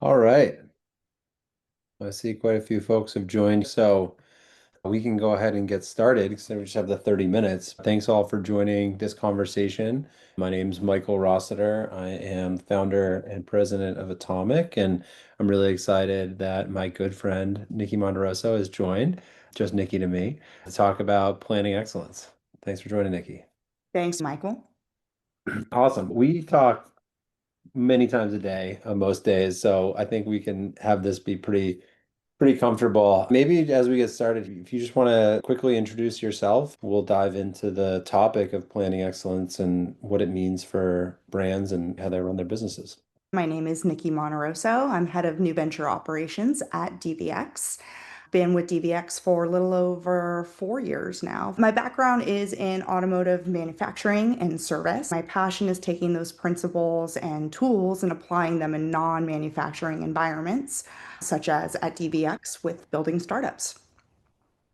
All right. I see quite a few folks have joined, so we can go ahead and get started because we just have the 30 minutes. Thanks all for joining this conversation. My name's Michael Rossiter. I am founder and president of Atomic, and I'm really excited that my good friend Nicole Monterroso has joined, just Nikki to me, to talk about planning excellence. Thanks for joining, Nikki. Thanks, Michael. Awesome. We talk many times a day on most days, so I think we can have this be pretty comfortable. Maybe as we get started, if you just want to quickly introduce yourself, we'll dive into the topic of planning excellence and what it means for brands and how they run their businesses. My name is Nicole Monterroso. I'm head of new venture operations at DVx. Been with DVx for a little over 4 years now. My background is in automotive manufacturing and service. My passion is taking those principles and tools and applying them in non-manufacturing environments, such as at DVx with building startups.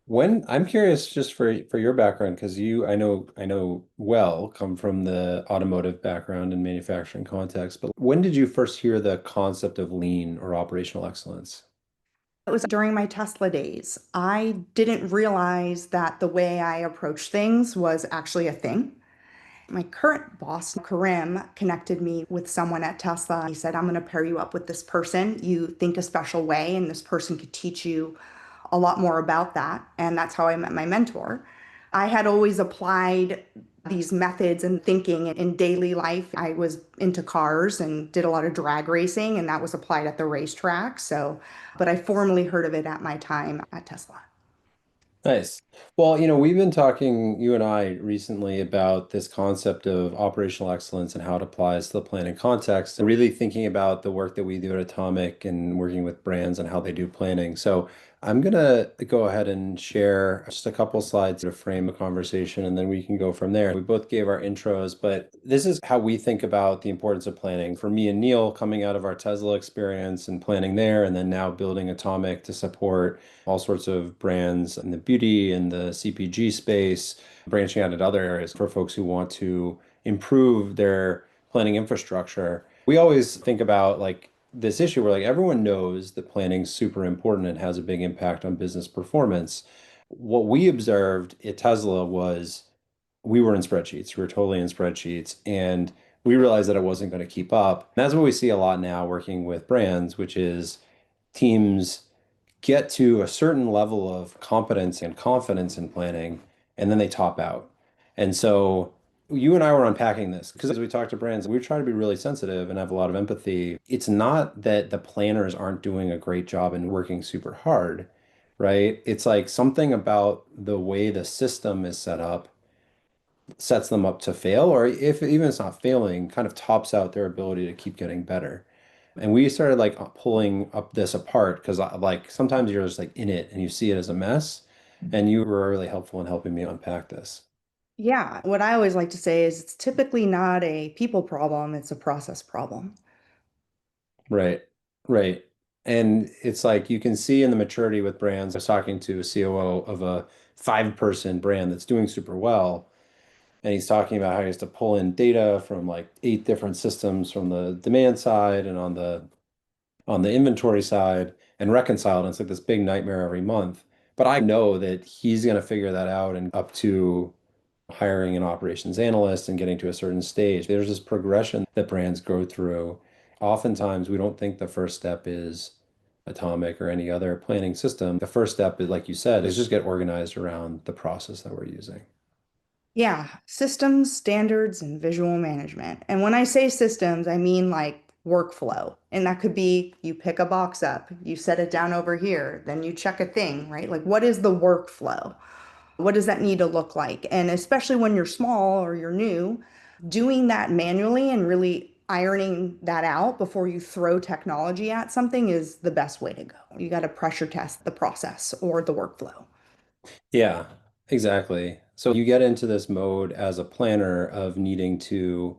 When I'm curious just for your background, because I know well come from the automotive background and manufacturing context, but when did you first hear the concept of lean or operational excellence? It was during my Tesla days. I didn't realize that the way I approach things was actually a thing. My current boss, Karim, connected me with someone at Tesla. He said, I'm going to pair you up with this person. You think a special way, and this person could teach you a lot more about that. And that's how I met my mentor. I had always applied these methods and thinking in daily life. I was into cars and did a lot of drag racing, and that was applied at the racetrack. But I formally heard of it at my time at Tesla. Nice. Well, we've been talking, you and I, recently about this concept of operational excellence and how it applies to the planning context, and really thinking about the work that we do at Atomic and working with brands and how they do planning. So I'm gonna go ahead and share just a couple slides to frame a conversation, and then we can go from there. We both gave our intros, but this is how we think about the importance of planning. For me and Neil, coming out of our Tesla experience and planning there, and then now building Atomic to support all sorts of brands in the beauty and the CPG space, branching out into other areas for folks who want to improve their planning infrastructure. We always think about like this issue where like everyone knows that planning's super important and has a big impact on business performance. What we observed at Tesla was we were in spreadsheets. We were totally in spreadsheets, and we realized that it wasn't going to keep up. And that's what we see a lot now working with brands, which is teams get to a certain level of competence and confidence in planning, and then they top out. And so you and I were unpacking this because as we talk to brands, we try to be really sensitive and have a lot of empathy. It's not that the planners aren't doing a great job and working super hard, right? It's like something about the way the system is set up sets them up to fail, or if even it's not failing, kind of tops out their ability to keep getting better. And we started like pulling up this apart because like sometimes you're just like in it and you see it as a mess, and you were really helpful in helping me unpack this. Yeah, what I always like to say is it's typically not a people problem, it's a process problem. Right, right. And it's like you can see in the maturity with brands. I was talking to a COO of a five-person brand that's doing super well. And he's talking about how he has to pull in data from like eight different systems from the demand side and on the inventory side and reconcile it. And it's like this big nightmare every month. But I know that he's going to figure that out and up to hiring an operations analyst and getting to a certain stage. There's this progression that brands go through. Oftentimes, we don't think the first step is Atomic or any other planning system. The first step is, like you said, is just get organized around the process that we're using. Yeah, systems, standards, and visual management. And when I say systems, I mean like workflow. And that could be you pick a box up, you set it down over here, then you check a thing, right? Like, what is the workflow? What does that need to look like? And especially when you're small or you're new, doing that manually and really ironing that out before you throw technology at something is the best way to go. You got to pressure test the process or the workflow. Yeah, exactly. So you get into this mode as a planner of needing to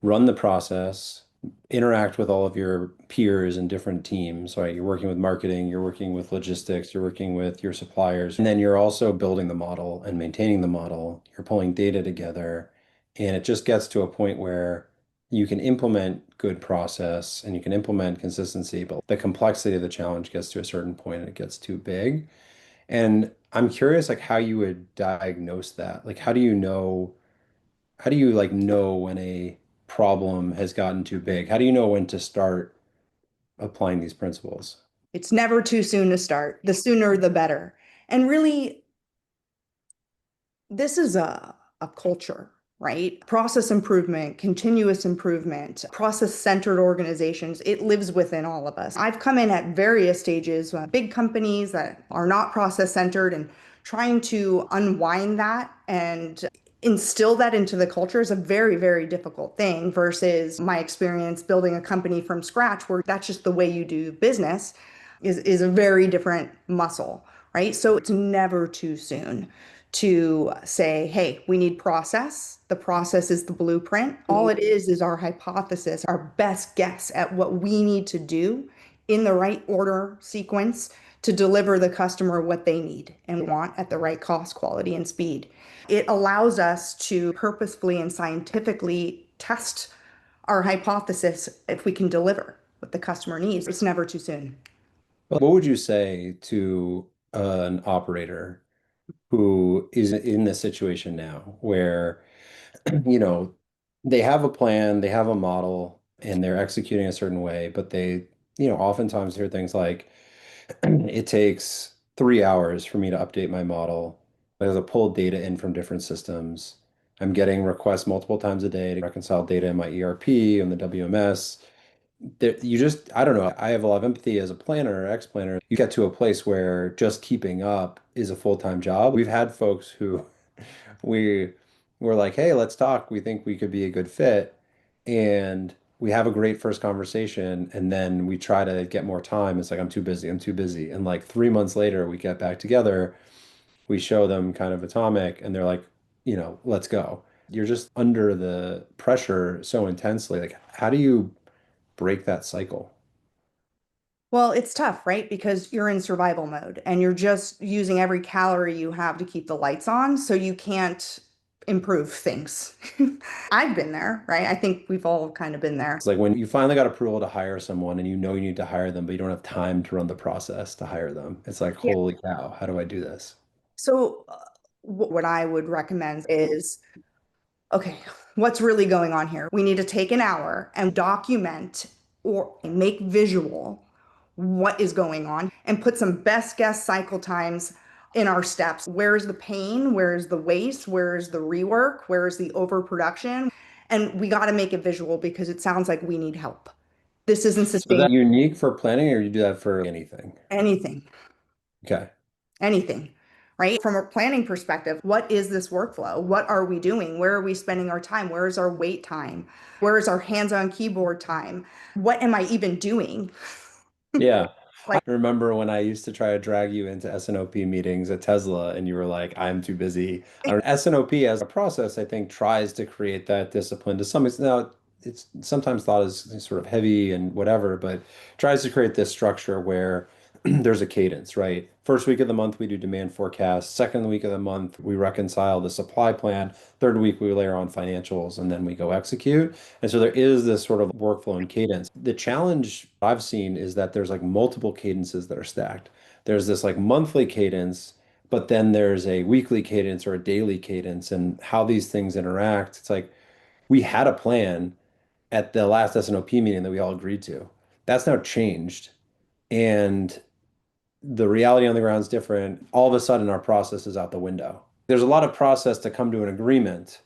run the process, interact with all of your peers and different teams, right? You're working with marketing, you're working with logistics, you're working with your suppliers, and then you're also building the model and maintaining the model. You're pulling data together, and it just gets to a point where you can implement good process and you can implement consistency, but the complexity of the challenge gets to a certain point and it gets too big. And I'm curious, like, how you would diagnose that. Like, how do you like know when a problem has gotten too big? How do you know when to start applying these principles? It's never too soon to start. The sooner, the better. And really, this is a culture, right? Process improvement, continuous improvement, process-centered organizations, it lives within all of us. I've come in at various stages, big companies that are not process-centered and trying to unwind that and instill that into the culture is a very, very difficult thing versus my experience building a company from scratch where that's just the way you do business is a very different muscle, right? So it's never too soon to say, hey, we need process. The process is the blueprint. All it is our hypothesis, our best guess at what we need to do in the right order sequence to deliver the customer what they need and want at the right cost, quality, and speed. It allows us to purposefully and scientifically test our hypothesis if we can deliver what the customer needs. It's never too soon. What would you say to an operator who is in this situation now where, you know, they have a plan, they have a model, and they're executing a certain way, but oftentimes hear things like, it takes 3 hours for me to update my model. There's a pull data in from different systems. I'm getting requests multiple times a day to reconcile data in my ERP and the WMS. I don't know. I have a lot of empathy as a planner or ex-planner. You get to a place where just keeping up is a full-time job. We've had folks who we were like, hey, let's talk. We think we could be a good fit. And we have a great first conversation. And then we try to get more time. It's like, I'm too busy. I'm too busy. And like 3 months later, we get back together. We show them kind of Atomic, and they're like, let's go. You're just under the pressure so intensely. Like, how do you break that cycle? Well, it's tough, right? Because you're in survival mode and you're just using every calorie you have to keep the lights on, so you can't improve things. I've been there, right? I think we've all kind of been there. It's like when you finally got approval to hire someone and you know you need to hire them, but you don't have time to run the process to hire them. It's like, Yeah. holy cow, how do I do this? So, what I would recommend is okay, what's really going on here? We need to take an hour and document or make visual what is going on and put some best guess cycle times in our steps. Where's the pain? Where's the waste? Where's the rework? Where's the overproduction? And we got to make it visual because it sounds like we need help. This isn't So that sustainable. unique for planning, or you do that for anything? Anything, Okay. anything, right? From a planning perspective, what is this workflow? What are we doing? Where are we spending our time? Where is our wait time? Where is our hands-on keyboard time? What am I even doing? Yeah. I Like, remember when I used to try to drag you into S&OP meetings at Tesla, and you were like, I'm too busy. S&OP as a process, I think, tries to create that discipline to some extent. Now, it's sometimes thought as sort of heavy and whatever, but tries to create this structure where there's a cadence, right? First week of the month, we do demand forecast. Second week of the month, we reconcile the supply plan. Third week, we layer on financials, and then we go execute. And so there is this sort of workflow and cadence. The challenge I've seen is that there's like multiple cadences that are stacked. There's this like monthly cadence, but then there's a weekly cadence or a daily cadence, and how these things interact. It's like we had a plan at the last S&OP meeting that we all agreed to. That's now changed. And the reality on the ground is different. All of a sudden, our process is out the window. There's a lot of process to come to an agreement,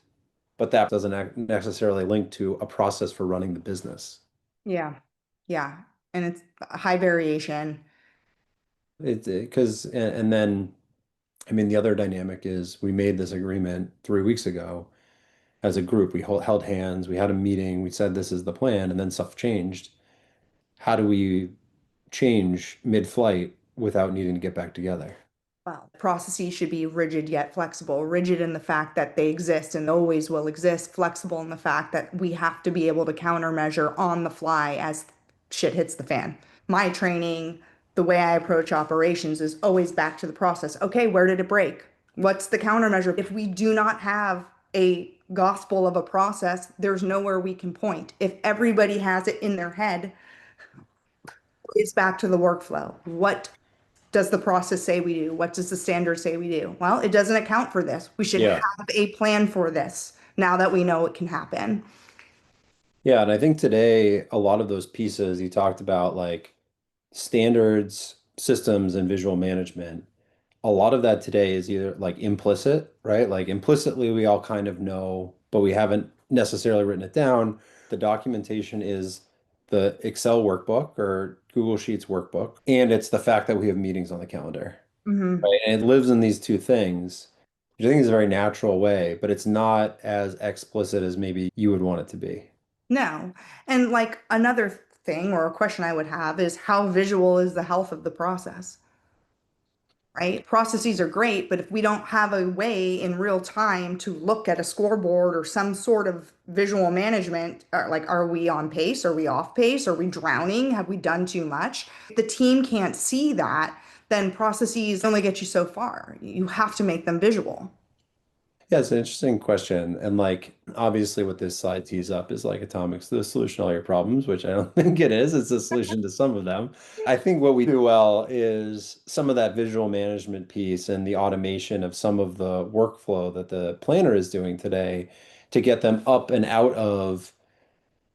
but that doesn't necessarily link to a process for running the business. yeah, yeah. And it's high variation. It's because, and then, I mean, the other dynamic is we made this agreement 3 weeks ago as a group. We held hands, we had a meeting, we said this is the plan, and then stuff changed. How do we change mid-flight without needing to get back together? Well, processes should be rigid yet flexible. Rigid in the fact that they exist and always will exist. Flexible in the fact that we have to be able to countermeasure on the fly as shit hits the fan. My training, the way I approach operations is always back to the process. Okay, where did it break? What's the countermeasure? If we do not have a gospel of a process, there's nowhere we can point. If everybody has it in their head, it's back to the workflow. What does the process say we do? What does the standard say we do? Well, it doesn't account for this. We should Yeah. have a plan for this now that we know it can happen. Yeah, and I think today a lot of those pieces you talked about, like standards, systems, and visual management, a lot of that today is either like implicit, right? Like implicitly, we all kind of know, but we haven't necessarily written it down. The documentation is the Excel workbook or Google Sheets workbook, and it's the fact that we have meetings on the calendar, Mhm. right? And it lives in these two things, which I think is a very natural way, but it's not as explicit as maybe you would want it to be. No. And like another thing or a question I would have is how visual is the health of the process? Right? Processes are great, but if we don't have a way in real time to look at a scoreboard or some sort of visual management, like are we on pace? Are we off pace? Are we drowning? Have we done too much? If the team can't see that, then processes only get you so far. You have to make them visual. Yeah, it's an interesting question. And like obviously what this slide tees up is like atomics the solution to all your problems, which I don't think it is. It's a solution to some of them. I think what we do well is some of that visual management piece and the automation of some of the workflow that the planner is doing today to get them up and out of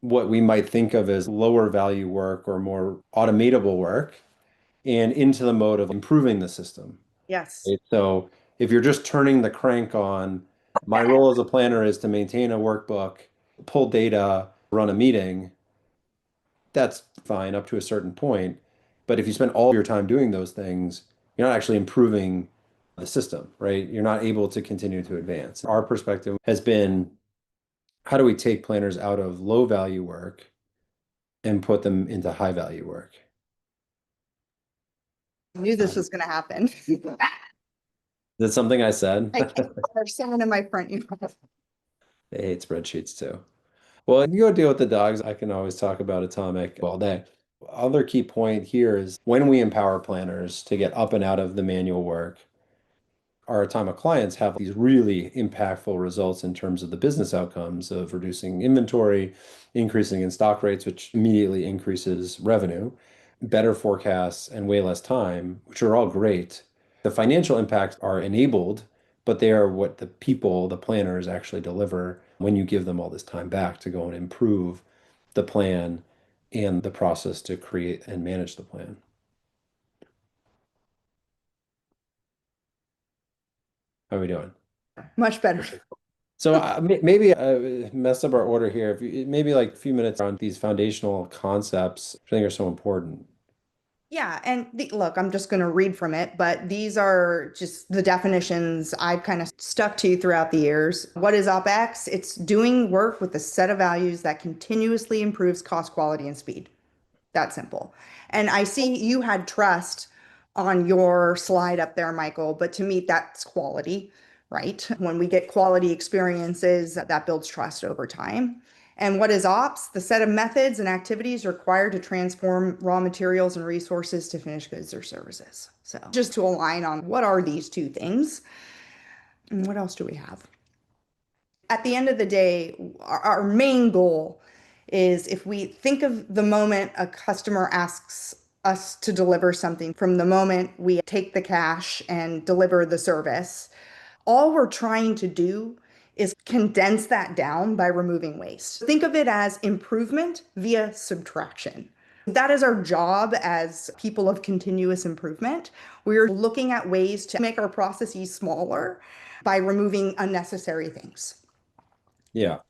what we might think of as lower value work or more automatable work and into the mode of improving the system. Yes. Right? So if you're just turning the crank on, my role as a planner is to maintain a workbook, pull data, run a meeting. That's fine up to a certain point. But if you spend all your time doing those things, you're not actually improving the system, right? You're not able to continue to advance. Our perspective has been, how do we take planners out of low value work and put them into high value work? I knew this Um, was going to happen. that's something I said. I can't. There's someone in my front yard. They hate spreadsheets too. Well, if you go deal with the dogs, I can always talk about Atomic all day. Other key point here is when we empower planners to get up and out of the manual work, our Atomic clients have these really impactful results in terms of the business outcomes of reducing inventory, increasing in stock rates, which immediately increases revenue, better forecasts, and way less time, which are all great. The financial impacts are enabled, but they are what the people, the planners actually deliver when you give them all this time back to go and improve the plan and the process to create and manage the plan. How are we doing? Much better. So maybe I messed up our order here. If you, maybe like a few minutes on these foundational concepts, which I think are so important. Yeah, and look, I'm just going to read from it, but these are just the definitions I've kind of stuck to throughout the years. What is OpEx? It's doing work with a set of values that continuously improves cost, quality, and speed. That simple. And I see you had trust on your slide up there, Michael, but to me, that's quality, right? When we get quality experiences, that builds trust over time. And what is ops? The set of methods and activities required to transform raw materials and resources to finished goods or services. So just to align on what are these two things and what else do we have? At the end of the day, our main goal is if we think of the moment a customer asks us to deliver something, from the moment we take the cash and deliver the service, all we're trying to do is condense that down by removing waste. Think of it as improvement via subtraction. That is our job as people of continuous improvement. We're looking at ways to make our processes smaller by removing unnecessary things. Yeah.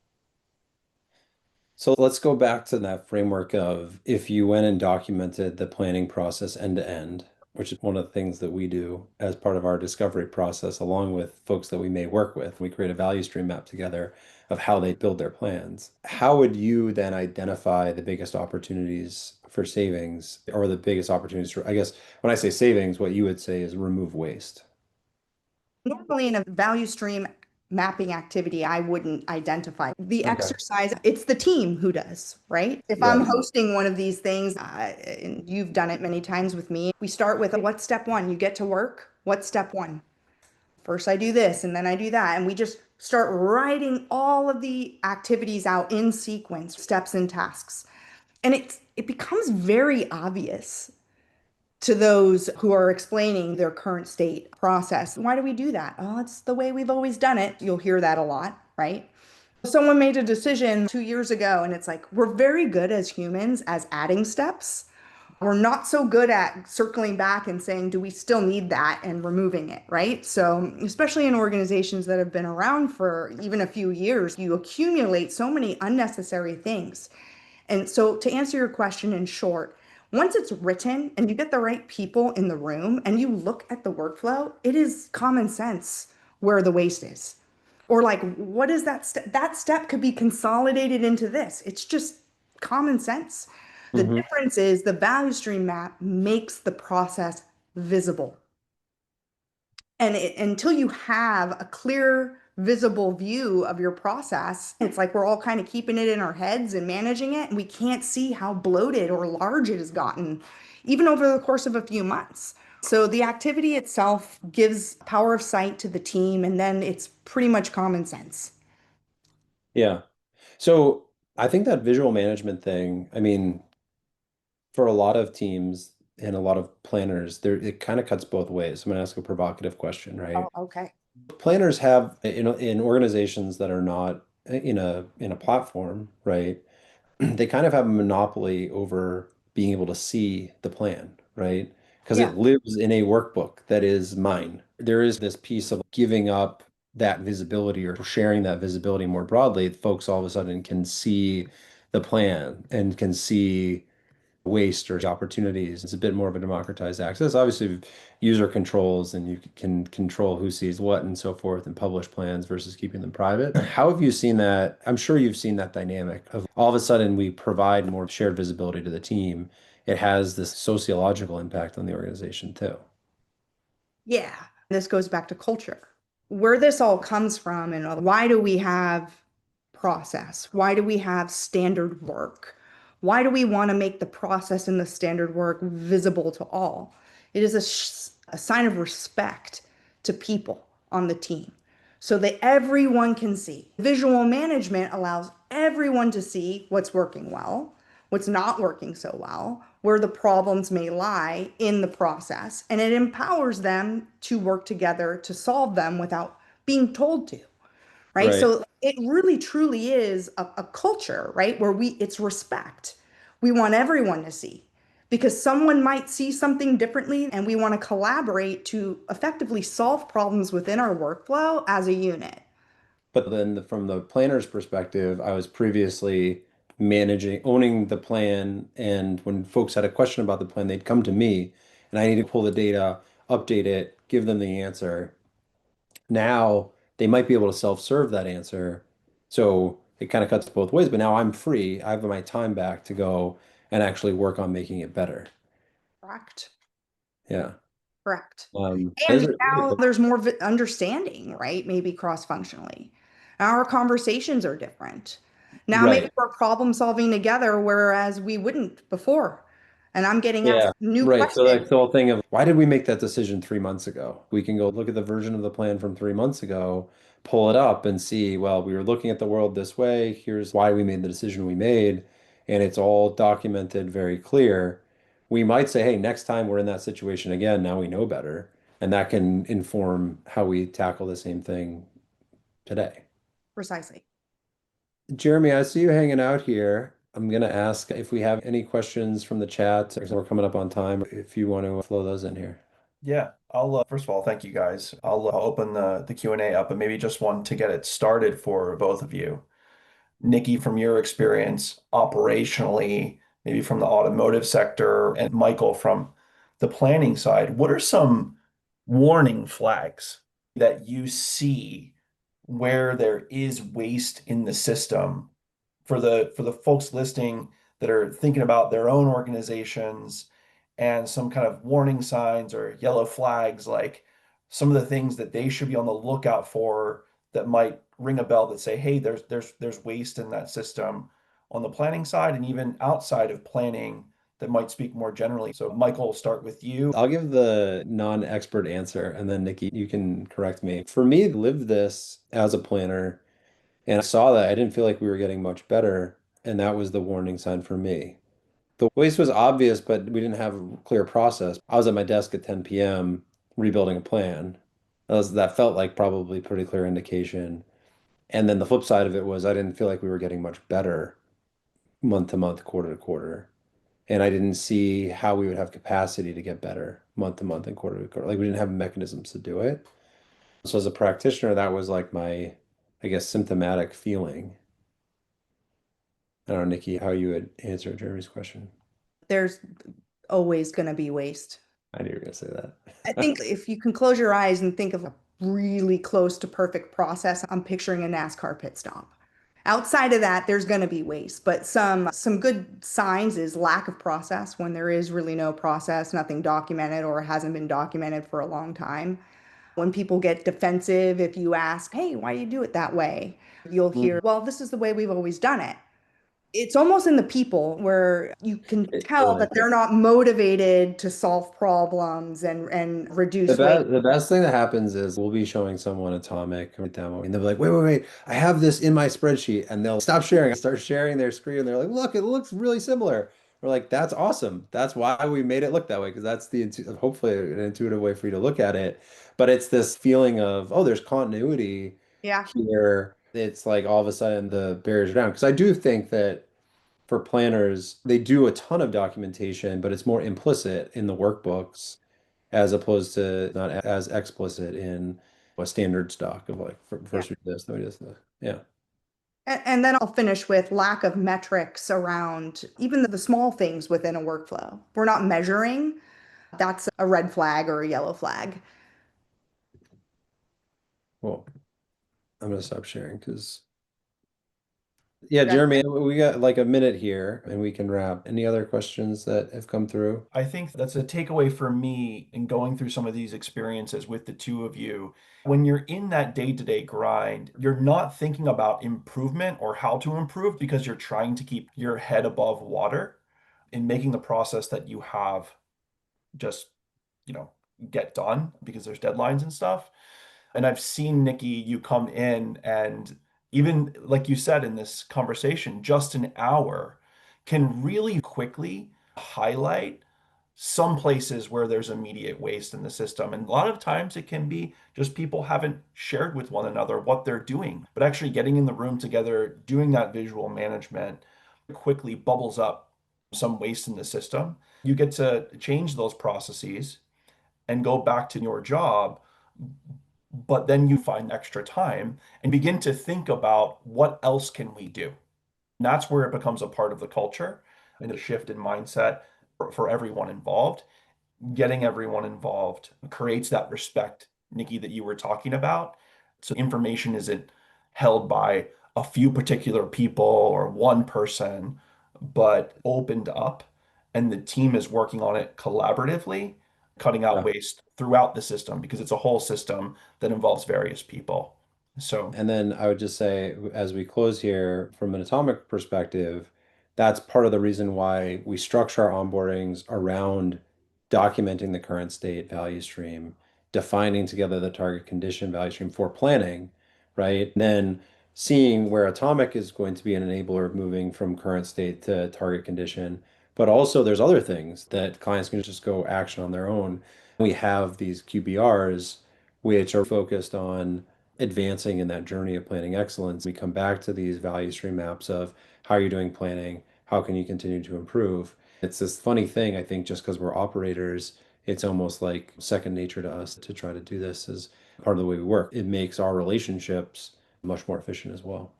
So let's go back to that framework of if you went and documented the planning process end to end, which is one of the things that we do as part of our discovery process, along with folks that we may work with. We create a value stream map together of how they build their plans. How would you then identify the biggest opportunities for savings or the biggest opportunities for, I guess, when I say savings, what you would say is remove waste. Normally in a value stream mapping activity, I wouldn't identify the Okay. exercise. It's the team who does, right? If I'm Yeah. hosting one of these things, and you've done it many times with me, we start with what's step one? You get to work. What's step one? First, I do this and then I do that. And we just start writing all of the activities out in sequence, steps and tasks. And it becomes very obvious to those who are explaining their current state process. Why do we do that? Oh, it's the way we've always done it. You'll hear that a lot, right? Someone made a decision 2 years ago, and it's like we're very good as humans as adding steps. We're not so good at circling back and saying, do we still need that and removing it, right? So, especially in organizations that have been around for even a few years, you accumulate so many unnecessary things. And so, to answer your question in short, once it's written and you get the right people in the room and you look at the workflow, it is common sense where the waste is. Or like, what is that step? That step could be consolidated into this. It's just common sense. The Hmm. difference is the value stream map makes the process visible. And until you have a clear, visible view of your process, it's like we're all kind of keeping it in our heads and managing it, and we can't see how bloated or large it has gotten, even over the course of a few months. So the activity itself gives power of sight to the team, and then it's pretty much common sense. Yeah. So I think that visual management thing, I mean, for a lot of teams and a lot of planners, there it kind of cuts both ways. I'm going to ask a provocative question, Oh, right? okay. Planners have in organizations that are not in a platform, right? They kind of have a monopoly over being able to see the plan, right? Because Yeah. it lives in a workbook that is mine. There is this piece of giving up that visibility or sharing that visibility more broadly. Folks all of a sudden can see the plan and can see waste or opportunities. It's a bit more of a democratized access. Obviously, user controls and you can control who sees what and so forth and publish plans versus keeping them private. How have you seen that? I'm sure you've seen that dynamic of all of a sudden we provide more shared visibility to the team. It has this sociological impact on the organization too. Yeah, this goes back to culture. Where this all comes from and why do we have process? Why do we have standard work? Why do we want to make the process and the standard work visible to all? It is a sign of respect to people on the team so that everyone can see. Visual management allows everyone to see what's working well, what's not working so well, where the problems may lie in the process, and it empowers them to work together to solve them without being told to, right? Right. So it really truly is a culture, right, where it's respect. We want everyone to see because someone might see something differently, and we want to collaborate to effectively solve problems within our workflow as a unit. But then from the planner's perspective, I was previously managing, owning the plan. And when folks had a question about the plan, they'd come to me and I need to pull the data, update it, give them the answer. Now they might be able to self-serve that answer. So it kind of cuts both ways, but now I'm free. I have my time back to go and actually work on making it better. Correct. Yeah. Correct. Those And are, now there's more understanding, right? Maybe cross-functionally. Our conversations are different. Now maybe right. we're problem solving together, whereas we wouldn't before. And I'm getting asked Yeah, new right. So questions. like the whole thing of why did we make that decision 3 months ago? We can go look at the version of the plan from 3 months ago, pull it up and see, well, we were looking at the world this way. Here's why we made the decision we made. And it's all documented very clear. We might say, hey, next time we're in that situation again, now we know better. And that can inform how we tackle the same thing today. Precisely. Jeremy, I see you hanging out here. I'm going to ask if we have any questions from the chat. We're coming up on time. If you want to flow those in here. Yeah, I'll first of all, thank you guys. I'll open the Q&A up and maybe just one to get it started for both of you. Nikki, from your experience operationally, maybe from the automotive sector, and Michael from the planning side, what are some warning flags that you see where there is waste in the system for the folks listening that are thinking about their own organizations and some kind of warning signs or yellow flags, like some of the things that they should be on the lookout for that might ring a bell that say, hey, there's waste in that system on the planning side and even outside of planning that might speak more generally. So Michael, we'll start with you. I'll give the non-expert answer, and then Nikki, you can correct me. For me, lived this as a planner, and I saw that I didn't feel like we were getting much better, and that was the warning sign for me. The waste was obvious, but we didn't have a clear process. I was at my desk at 10 p.m. rebuilding a plan. That felt like probably pretty clear indication. And then the flip side of it was I didn't feel like we were getting much better month to month, quarter to quarter. And I didn't see how we would have capacity to get better month to month and quarter to quarter. Like we didn't have mechanisms to do it. So as a practitioner, that was like my, I guess, symptomatic feeling. I don't know, Nikki, how you would answer Jeremy's question. There's always going to be waste. I knew you were going to say I that. think if you can close your eyes and think of a really close to perfect process, I'm picturing a NASCAR pit stop. Outside of that, there's going to be waste, but some good signs is lack of process when there is really no process, nothing documented or hasn't been documented for a long time. When people get defensive, if you ask, "Hey, why do you do it that way?" You'll hear, "Well, this is the way we've always done it." It's almost in the people where you can It tell really that they're not motivated to solve problems and The reduce waste. best thing that happens is we'll be showing someone Atomic or demo, and they'll be like, wait, wait, wait, I have this in my spreadsheet, and they'll stop sharing, start sharing their screen, and they're like, look, it looks really similar. We're like, that's awesome. That's why we made it look that way, because that's hopefully an intuitive way for you to look at it. But it's this feeling of, oh, there's continuity Yeah. here. It's like all of a sudden the barriers are down. Because I do think that for planners, they do a ton of documentation, but it's more implicit in the workbooks as opposed to not as explicit in a standard stock of like Yeah. first we do this, then we do this. Yeah. And then I'll finish with lack of metrics around even the small things within a workflow. We're not measuring. That's a red flag or a yellow flag. Well, I'm gonna stop sharing because yeah, That Jeremy, we got like a minute here and we can wrap. Any other questions that have come through? I think that's a takeaway for me in going through some of these experiences with the two of you. When you're in that day-to-day grind, you're not thinking about improvement or how to improve because you're trying to keep your head above water in making the process that you have just, you know, get done because there's deadlines and stuff. And I've seen Nikki, you come in and even like you said in this conversation, just an hour can really quickly highlight some places where there's immediate waste in the system. And a lot of times it can be just people haven't shared with one another what they're doing, but actually getting in the room together, doing that visual management quickly bubbles up some waste in the system. You get to change those processes and go back to your job, but then you find extra time and begin to think about what else can we do. And that's where it becomes a part of the culture and a shift in mindset for everyone involved. Getting everyone involved creates that respect, Nikki, that you were talking about. So information isn't held by a few particular people or one person, but opened up, and the team is working on it collaboratively, cutting out Yeah. waste throughout the system because it's a whole system that involves various people. So And then I would just say, as we close here, from an atomic perspective, that's part of the reason why we structure our onboardings around documenting the current state value stream, defining together the target condition value stream for planning, right? And then seeing where atomic is going to be an enabler of moving from current state to target condition. But also, there's other things that clients can just go action on their own. We have these QBRs, which are focused on advancing in that journey of planning excellence. We come back to these value stream maps of how are you doing planning? How can you continue to improve? It's this funny thing, I think, just because we're operators, it's almost like second nature to us to try to do this as part of the way we work. It makes our relationships much more efficient as well.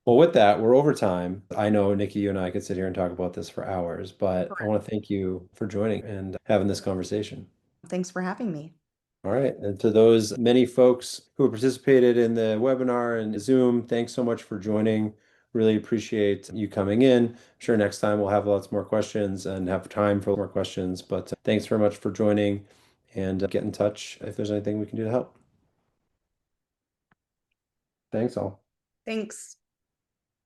Well, with that, we're over time. I know, Nikki, you and I could sit here and talk about this for hours, but I want to thank you for joining and having this conversation. Thanks for having me. All right. And to those many folks who participated in the webinar and Zoom, thanks so much for joining. Really appreciate you coming in. I'm sure next time we'll have lots more questions and have time for more questions. But thanks very much for joining and get in touch if there's anything we can do to help. Thanks all. Thanks.